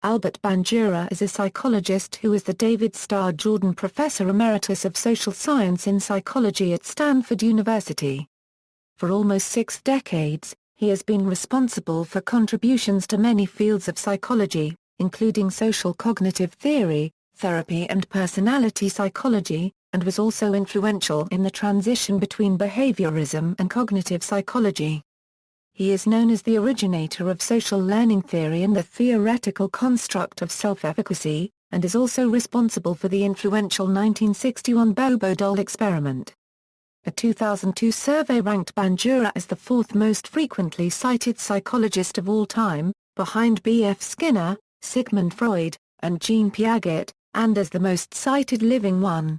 Albert Bandura is a psychologist who is the David Starr Jordan Professor Emeritus of Social Science in Psychology at Stanford University. For almost 6 decades, he has been responsible for contributions to many fields of psychology, including social cognitive theory, therapy and personality psychology, and was also influential in the transition between behaviorism and cognitive psychology. He is known as the originator of social learning theory and the theoretical construct of self-efficacy, and is also responsible for the influential 1961 Bobo doll experiment. A 2002 survey ranked Bandura as the 4th most frequently cited psychologist of all time, behind B.F. Skinner, Sigmund Freud, and Jean Piaget, and as the most cited living one.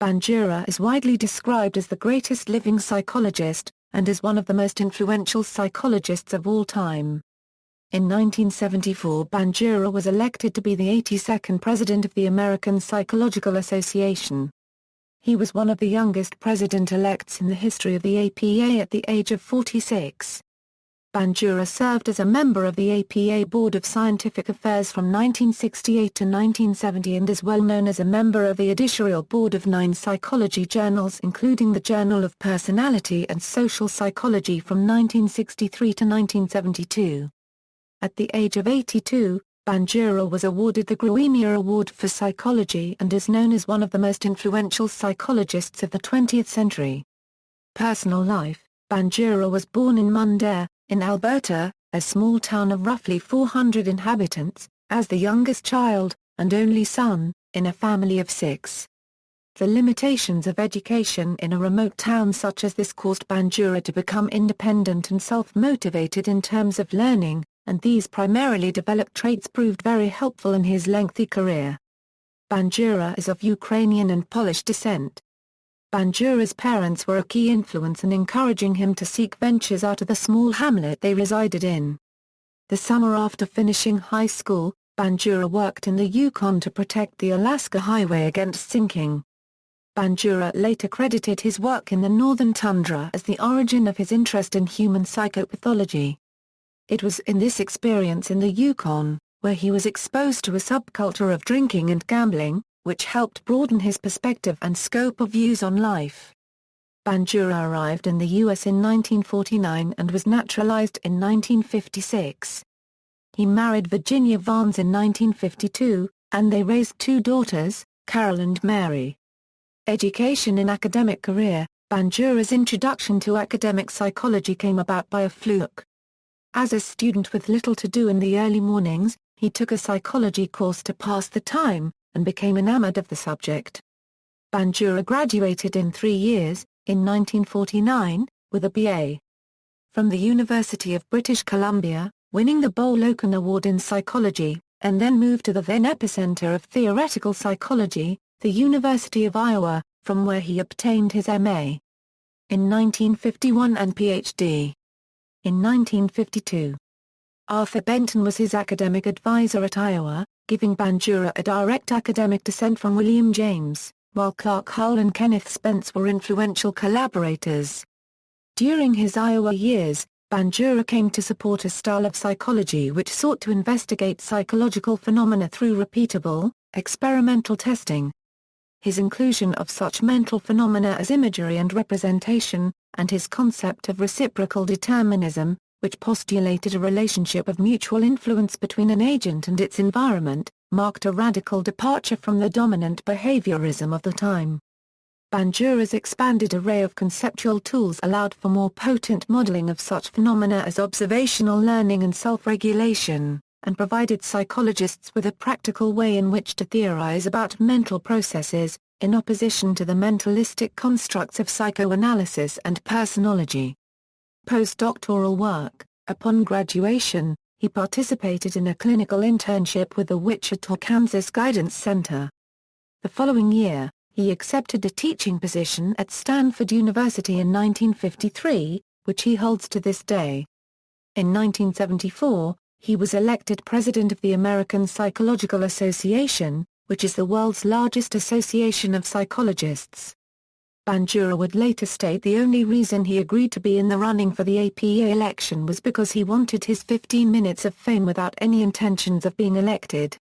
Bandura is widely described as the greatest living psychologist, and is one of the most influential psychologists of all time. In 1974 Bandura was elected to be the 82nd president of the American Psychological Association. He was one of the youngest president-elects in the history of the APA at the age of 46. Bandura served as a member of the APA Board of Scientific Affairs from 1968 to 1970 and is well known as a member of the editorial board of 9 psychology journals including the Journal of Personality and Social Psychology from 1963 to 1972. At the age of 82, Bandura was awarded the Gruenia Award for Psychology and is known as one of the most influential psychologists of the 20th century. Personal life: Bandura was born in Mundare, in Alberta, a small town of roughly 400 inhabitants, as the youngest child, and only son, in a family of 6. The limitations of education in a remote town such as this caused Bandura to become independent and self-motivated in terms of learning, and these primarily developed traits proved very helpful in his lengthy career. Bandura is of Ukrainian and Polish descent. Bandura's parents were a key influence in encouraging him to seek ventures out of the small hamlet they resided in. The summer after finishing high school, Bandura worked in the Yukon to protect the Alaska Highway against sinking. Bandura later credited his work in the northern tundra as the origin of his interest in human psychopathology. It was in this experience in the Yukon, where he was exposed to a subculture of drinking and gambling, which helped broaden his perspective and scope of views on life. Bandura arrived in the U.S. in 1949 and was naturalized in 1956. He married Virginia Vance in 1952, and they raised 2 daughters, Carol and Mary. Education and academic career: Bandura's introduction to academic psychology came about by a fluke. As a student with little to do in the early mornings, he took a psychology course to pass the time, and became enamored of the subject. Bandura graduated in 3 years, in 1949, with a B.A. from the University of British Columbia, winning the Bol-Oken Award in Psychology, and then moved to the then epicenter of theoretical psychology, the University of Iowa, from where he obtained his M.A. in 1951 and Ph.D. in 1952. Arthur Benton was his academic advisor at Iowa, giving Bandura a direct academic descent from William James, while Clark Hull and Kenneth Spence were influential collaborators. During his Iowa years, Bandura came to support a style of psychology which sought to investigate psychological phenomena through repeatable, experimental testing. His inclusion of such mental phenomena as imagery and representation, and his concept of reciprocal determinism, which postulated a relationship of mutual influence between an agent and its environment, marked a radical departure from the dominant behaviorism of the time. Bandura's expanded array of conceptual tools allowed for more potent modeling of such phenomena as observational learning and self-regulation, and provided psychologists with a practical way in which to theorize about mental processes, in opposition to the mentalistic constructs of psychoanalysis and personology. Postdoctoral work: upon graduation, he participated in a clinical internship with the Wichita, Kansas Guidance Center. The following year, he accepted a teaching position at Stanford University in 1953, which he holds to this day. In 1974, he was elected president of the American Psychological Association, which is the world's largest association of psychologists. Bandura would later state the only reason he agreed to be in the running for the APA election was because he wanted his 15 minutes of fame without any intentions of being elected.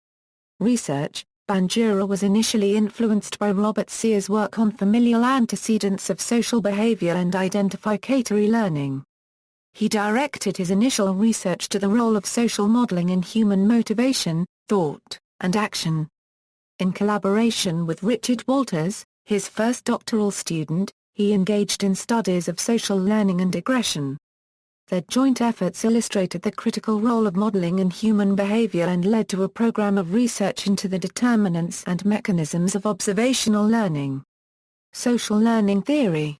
Research: Bandura was initially influenced by Robert Sear's work on familial antecedents of social behavior and identificatory learning. He directed his initial research to the role of social modeling in human motivation, thought, and action. In collaboration with Richard Walters, his first doctoral student, he engaged in studies of social learning and aggression. Their joint efforts illustrated the critical role of modeling in human behavior and led to a program of research into the determinants and mechanisms of observational learning. Social learning theory.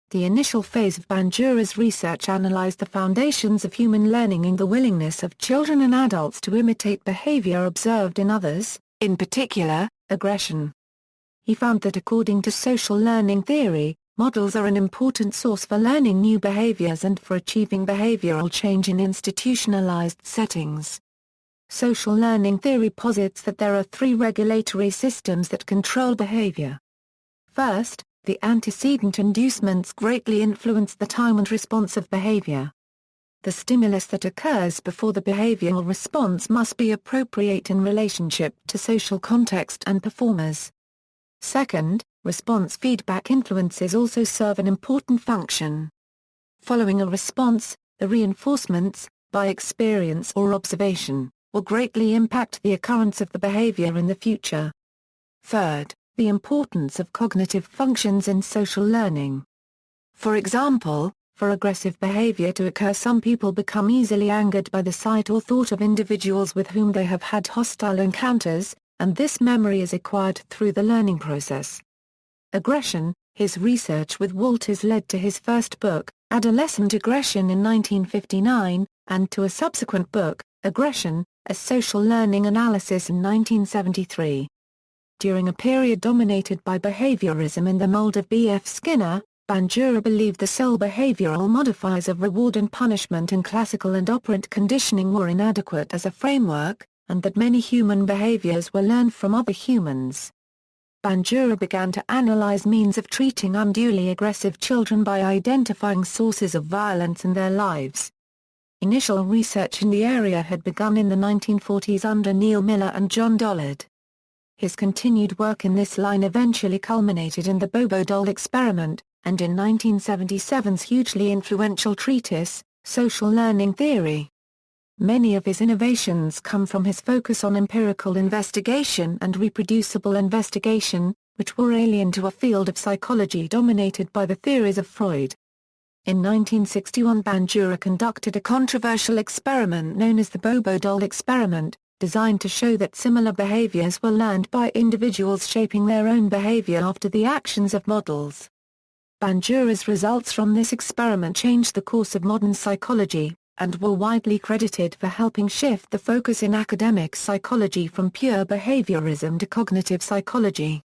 The initial phase of Bandura's research analyzed the foundations of human learning and the willingness of children and adults to imitate behavior observed in others, in particular, aggression. He found that according to social learning theory, models are an important source for learning new behaviors and for achieving behavioral change in institutionalized settings. Social learning theory posits that there are three regulatory systems that control behavior. First, the antecedent inducements greatly influence the time and response of behavior. The stimulus that occurs before the behavioral response must be appropriate in relationship to social context and performers. Second, response feedback influences also serve an important function. Following a response, the reinforcements, by experience or observation, will greatly impact the occurrence of the behavior in the future. Third, the importance of cognitive functions in social learning. For example, for aggressive behavior to occur, some people become easily angered by the sight or thought of individuals with whom they have had hostile encounters, and this memory is acquired through the learning process. Aggression. His research with Walters led to his first book, Adolescent Aggression, in 1959, and to a subsequent book, Aggression, A Social Learning Analysis, in 1973. During a period dominated by behaviorism in the mold of B.F. Skinner, Bandura believed the sole behavioral modifiers of reward and punishment in classical and operant conditioning were inadequate as a framework, and that many human behaviors were learned from other humans. Bandura began to analyze means of treating unduly aggressive children by identifying sources of violence in their lives. Initial research in the area had begun in the 1940s under Neil Miller and John Dollard. His continued work in this line eventually culminated in the Bobo doll experiment, and in 1977's hugely influential treatise, Social Learning Theory. Many of his innovations come from his focus on empirical investigation and reproducible investigation, which were alien to a field of psychology dominated by the theories of Freud. In 1961, Bandura conducted a controversial experiment known as the Bobo doll experiment, designed to show that similar behaviors were learned by individuals shaping their own behavior after the actions of models. Bandura's results from this experiment changed the course of modern psychology, and were widely credited for helping shift the focus in academic psychology from pure behaviorism to cognitive psychology.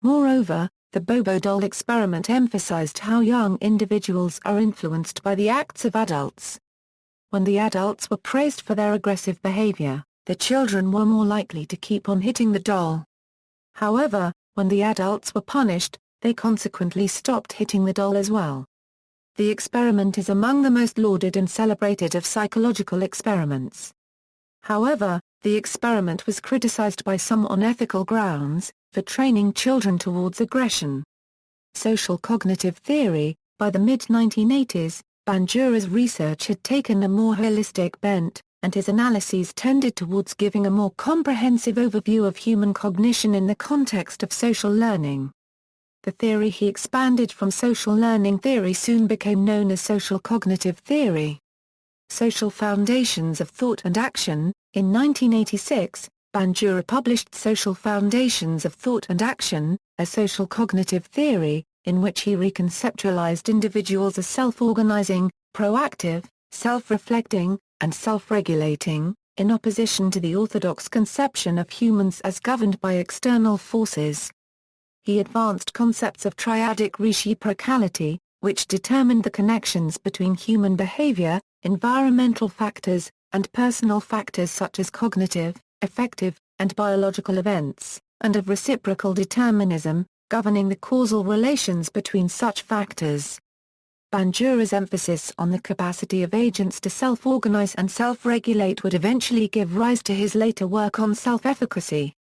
Moreover, the Bobo doll experiment emphasized how young individuals are influenced by the acts of adults. When the adults were praised for their aggressive behavior, the children were more likely to keep on hitting the doll. However, when the adults were punished, they consequently stopped hitting the doll as well. The experiment is among the most lauded and celebrated of psychological experiments. However, the experiment was criticized by some on ethical grounds, for training children towards aggression. Social cognitive theory. By the mid-1980s, Bandura's research had taken a more holistic bent, and his analyses tended towards giving a more comprehensive overview of human cognition in the context of social learning. The theory he expanded from social learning theory soon became known as social cognitive theory. Social Foundations of Thought and Action. In 1986, Bandura published Social Foundations of Thought and Action, a social cognitive theory, in which he reconceptualized individuals as self-organizing, proactive, self-reflecting, and self-regulating, in opposition to the orthodox conception of humans as governed by external forces. He advanced concepts of triadic reciprocality, which determined the connections between human behavior, environmental factors, and personal factors such as cognitive, affective, and biological events, and of reciprocal determinism, governing the causal relations between such factors. Bandura's emphasis on the capacity of agents to self-organize and self-regulate would eventually give rise to his later work on self-efficacy.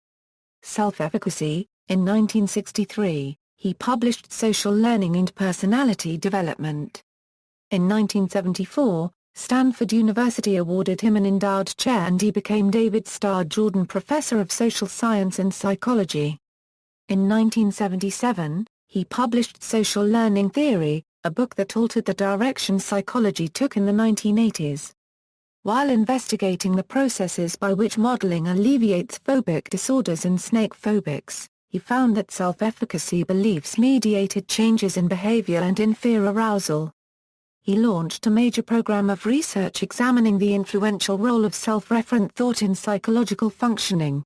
Self-efficacy. In 1963, he published Social Learning and Personality Development. In 1974, Stanford University awarded him an endowed chair and he became David Starr Jordan Professor of Social Science and Psychology. In 1977, he published Social Learning Theory, a book that altered the direction psychology took in the 1980s. While investigating the processes by which modeling alleviates phobic disorders in snake phobics, he found that self-efficacy beliefs mediated changes in behavior and in fear arousal. He launched a major program of research examining the influential role of self-referent thought in psychological functioning.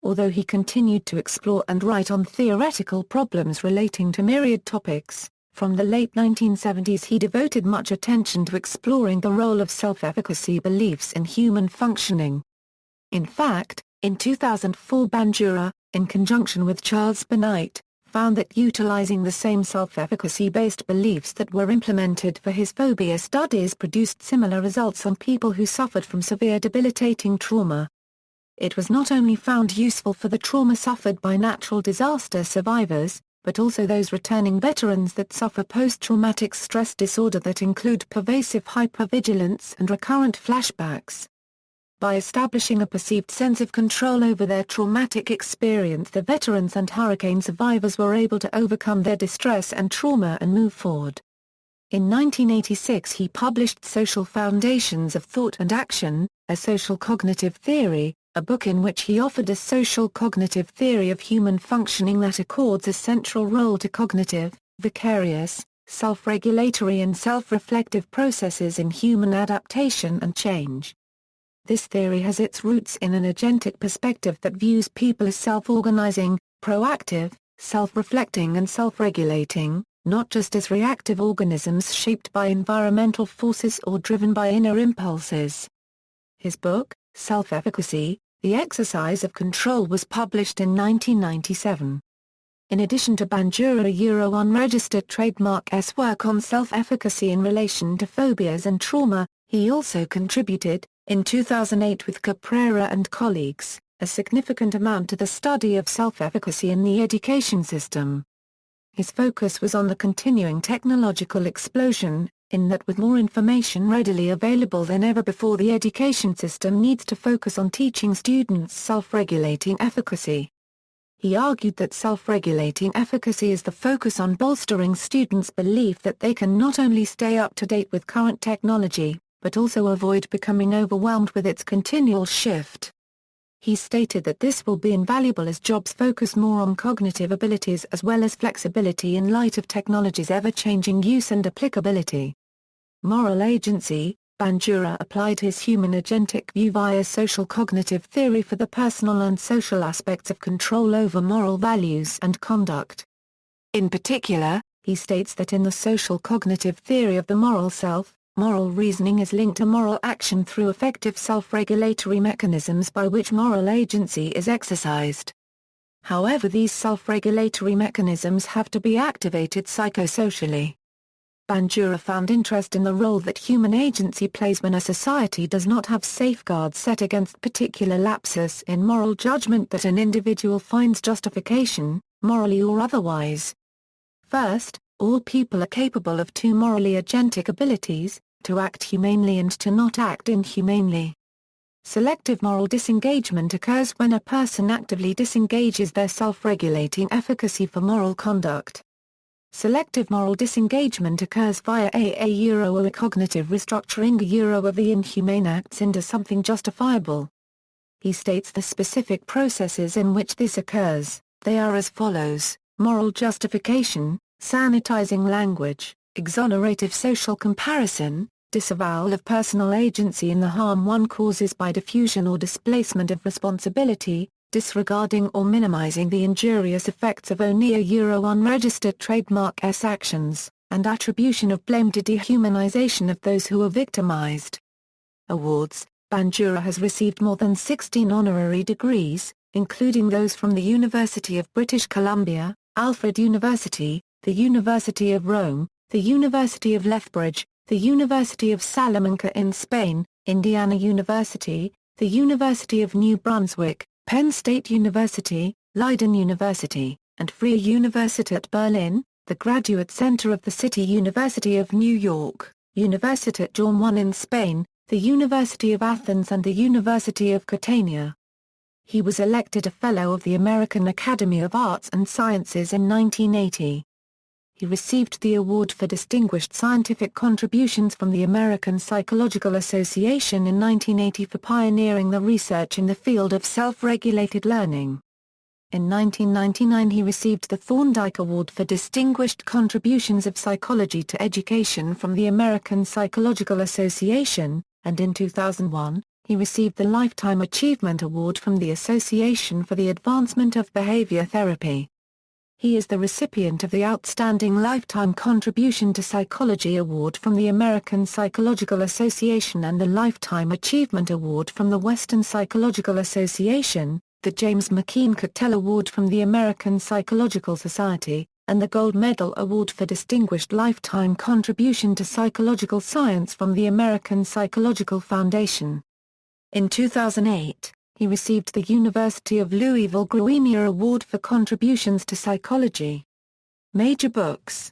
Although he continued to explore and write on theoretical problems relating to myriad topics, from the late 1970s he devoted much attention to exploring the role of self-efficacy beliefs in human functioning. In fact, in 2004 Bandura, in conjunction with Charles Bennett, found that utilizing the same self-efficacy-based beliefs that were implemented for his phobia studies produced similar results on people who suffered from severe debilitating trauma. It was not only found useful for the trauma suffered by natural disaster survivors, but also those returning veterans that suffer post-traumatic stress disorder that include pervasive hypervigilance and recurrent flashbacks. By establishing a perceived sense of control over their traumatic experience, the veterans and hurricane survivors were able to overcome their distress and trauma and move forward. In 1986 he published Social Foundations of Thought and Action, a social cognitive theory, a book in which he offered a social cognitive theory of human functioning that accords a central role to cognitive, vicarious, self-regulatory and self-reflective processes in human adaptation and change. This theory has its roots in an agentic perspective that views people as self-organizing, proactive, self-reflecting and self-regulating, not just as reactive organisms shaped by environmental forces or driven by inner impulses. His book, Self-efficacy, The Exercise of Control was published in 1997. In addition to Bandura unregistered trademark S work on self-efficacy in relation to phobias and trauma, he also contributed, in 2008 with Caprera and colleagues, a significant amount to the study of self-efficacy in the education system. His focus was on the continuing technological explosion, in that with more information readily available than ever before the education system needs to focus on teaching students self-regulating efficacy. He argued that self-regulating efficacy is the focus on bolstering students' belief that they can not only stay up to date with current technology, but also avoid becoming overwhelmed with its continual shift. He stated that this will be invaluable as jobs focus more on cognitive abilities as well as flexibility in light of technology's ever-changing use and applicability. Moral agency. Bandura applied his human agentic view via social cognitive theory for the personal and social aspects of control over moral values and conduct. In particular, he states that in the social cognitive theory of the moral self, moral reasoning is linked to moral action through effective self-regulatory mechanisms by which moral agency is exercised. However, these self-regulatory mechanisms have to be activated psychosocially. Bandura found interest in the role that human agency plays when a society does not have safeguards set against particular lapses in moral judgment that an individual finds justification, morally or otherwise. First, all people are capable of two morally agentic abilities, to act humanely and to not act inhumanely. Selective moral disengagement occurs when a person actively disengages their self-regulating efficacy for moral conduct. Selective moral disengagement occurs via a cognitive restructuring of the inhumane acts into something justifiable. He states the specific processes in which this occurs. They are as follows: moral justification, sanitizing language, exonerative social comparison, disavowal of personal agency in the harm one causes by diffusion or displacement of responsibility, disregarding or minimizing the injurious effects of unregistered trademark S actions, and attribution of blame to dehumanization of those who are victimized. Awards. Bandura has received more than 16 honorary degrees, including those from the University of British Columbia, Alfred University, the University of Rome, the University of Lethbridge, the University of Salamanca in Spain, Indiana University, the University of New Brunswick, Penn State University, Leiden University, and Freie Universität Berlin, the Graduate Center of the City University of New York, Universitat John I in Spain, the University of Athens and the University of Catania. He was elected a Fellow of the American Academy of Arts and Sciences in 1980. He received the Award for Distinguished Scientific Contributions from the American Psychological Association in 1980 for pioneering the research in the field of self-regulated learning. In 1999 he received the Thorndike Award for Distinguished Contributions of Psychology to Education from the American Psychological Association, and in 2001, he received the Lifetime Achievement Award from the Association for the Advancement of Behavior Therapy. He is the recipient of the Outstanding Lifetime Contribution to Psychology Award from the American Psychological Association and the Lifetime Achievement Award from the Western Psychological Association, the James McKean Cattell Award from the American Psychological Society, and the Gold Medal Award for Distinguished Lifetime Contribution to Psychological Science from the American Psychological Foundation. In 2008, he received the University of Louisville Gruenier Award for contributions to psychology. Major books.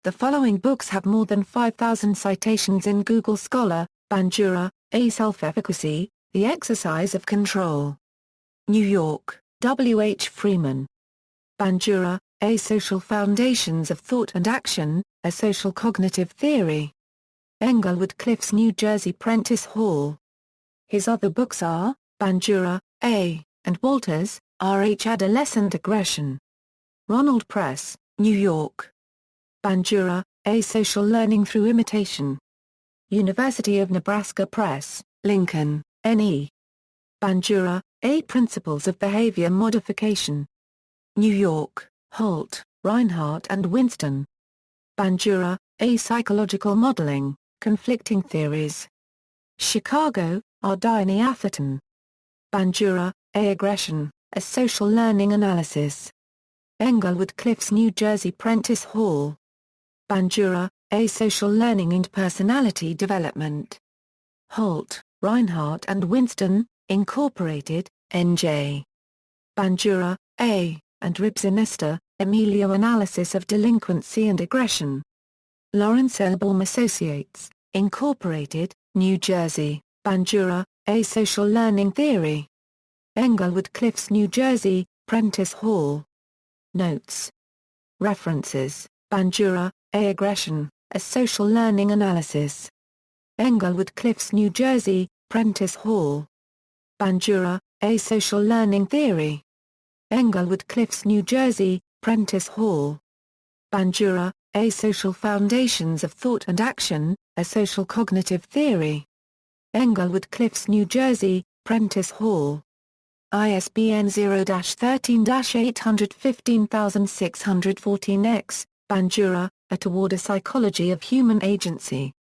The following books have more than 5,000 citations in Google Scholar: Bandura, A Self-efficacy, The Exercise of Control. New York, W. H. Freeman. Bandura, A Social Foundations of Thought and Action, A Social Cognitive Theory. Englewood Cliffs, New Jersey: Prentice Hall. His other books are, Bandura, A., and Walters, R. H. Adolescent Aggression. Ronald Press, New York. Bandura, A Social Learning Through Imitation. University of Nebraska Press, Lincoln, N.E. Bandura, A Principles of Behavior Modification. New York, Holt, Reinhardt and Winston. Bandura, A Psychological Modeling, Conflicting Theories. Chicago, Ardini Atherton. Bandura, A Aggression, A Social Learning Analysis. Englewood Cliffs, New Jersey: Prentice Hall. Bandura, A Social Learning and Personality Development. Holt, Reinhardt and Winston, Incorporated, N.J. Bandura, A., and Ribsinester, Emilio: Analysis of Delinquency and Aggression. Lawrence Elbaum Associates, Incorporated, New Jersey. Bandura, A Social Learning Theory. Englewood Cliffs, New Jersey: Prentice Hall. Notes. References: Bandura, A Aggression, A Social Learning Analysis. Englewood Cliffs, New Jersey: Prentice Hall. Bandura, A Social Learning Theory. Englewood Cliffs, New Jersey: Prentice Hall. Bandura, A Social Foundations of Thought and Action, A Social Cognitive Theory. Englewood Cliffs, New Jersey: Prentice Hall. ISBN 0-13-815614-X, Bandura, A Toward a Psychology of Human Agency.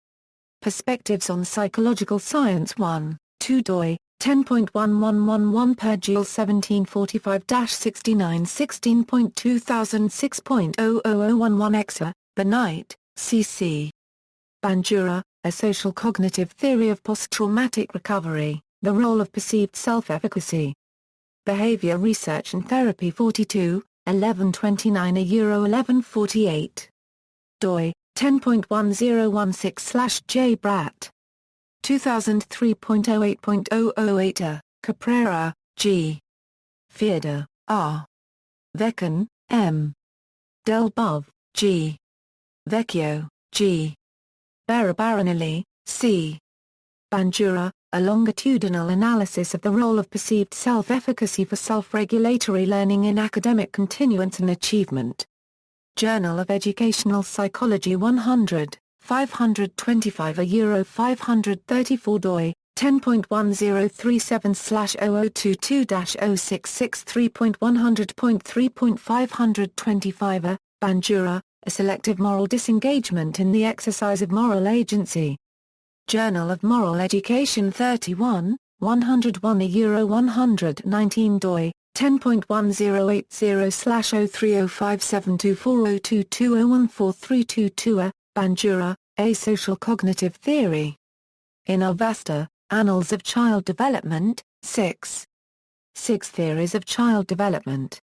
Perspectives on Psychological Science 1, 2 doi, 10.1111 per Joule 1745-69 16.2006.00011 Exa, Benight, C.C. Bandura, A Social Cognitive Theory of Post-Traumatic Recovery, The Role of Perceived Self-Efficacy. Behavior Research and Therapy 42, 1129 1148. doi, 10.1016/J Bratt. 2003.08.008 Caprera, G. Fieda, R. Veckan, M. Delbov, G. Vecchio, G. Barabaranelli, C. Bandura, A Longitudinal Analysis of the Role of Perceived Self-Efficacy for Self-Regulatory Learning in Academic Continuance and Achievement. Journal of Educational Psychology 100, 525 €534 doi, 10.1037/0022-0663.100.3.525 Bandura, A Selective Moral Disengagement in the Exercise of Moral Agency. Journal of Moral Education 31, 101 €119 doi, 10.1080/0305724022014322. Bandura, A Social Cognitive Theory. In Avesta, Annals of Child Development, 6. 6 Theories of Child Development.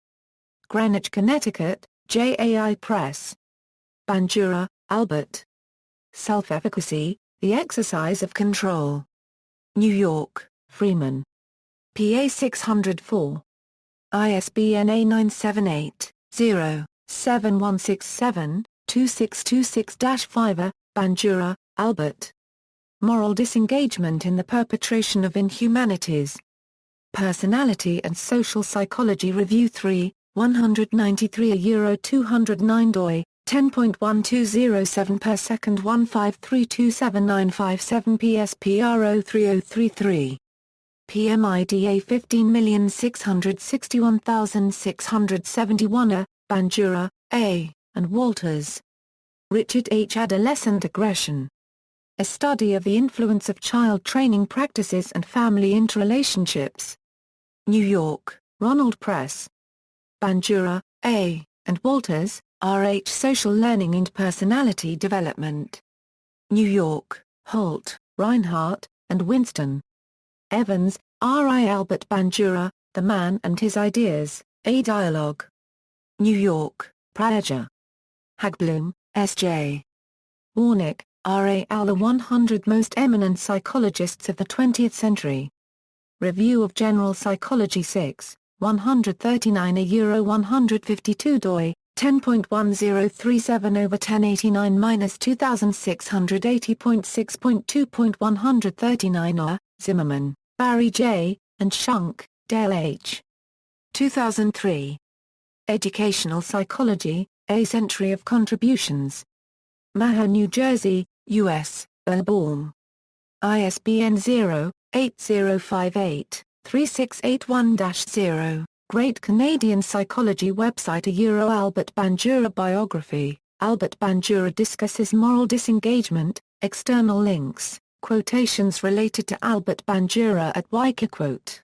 Greenwich, Connecticut, JAI Press. Bandura, Albert. Self-efficacy, The Exercise of Control. New York, Freeman. PA 604. ISBN A978-0-7167-2626-5. Bandura, Albert. Moral Disengagement in the Perpetration of Inhumanities. Personality and Social Psychology Review 3, 193 209 doi, 10.1207 per second 153279557 PSPR 03033. PMIDA 15,661,671. Bandura, A., and Walters. Richard H. Adolescent Aggression. A Study of the Influence of Child Training Practices and Family Interrelationships. New York, Ronald Press. Bandura, A., and Walters, R. H. Social Learning and Personality Development. New York, Holt, Reinhardt, and Winston. Evans, R. I. Albert Bandura, The Man and His Ideas, A Dialogue. New York, Praeger. Hagblum, S. J. Warnick, R. A. Al. The 100 Most Eminent Psychologists of the 20th Century. Review of General Psychology 6, 139 152 doi, 10.1037/1089-2680.6.2.139. Zimmerman, Barry J., and Shunk, Dale H. 2003. Educational Psychology, A Century of Contributions. Maher, New Jersey, U.S., Baum. ISBN 0-8058-3681-0. Great Canadian Psychology website. Albert Bandura biography. Albert Bandura discusses moral disengagement. External links, quotations related to Albert Bandura at Wikiquote.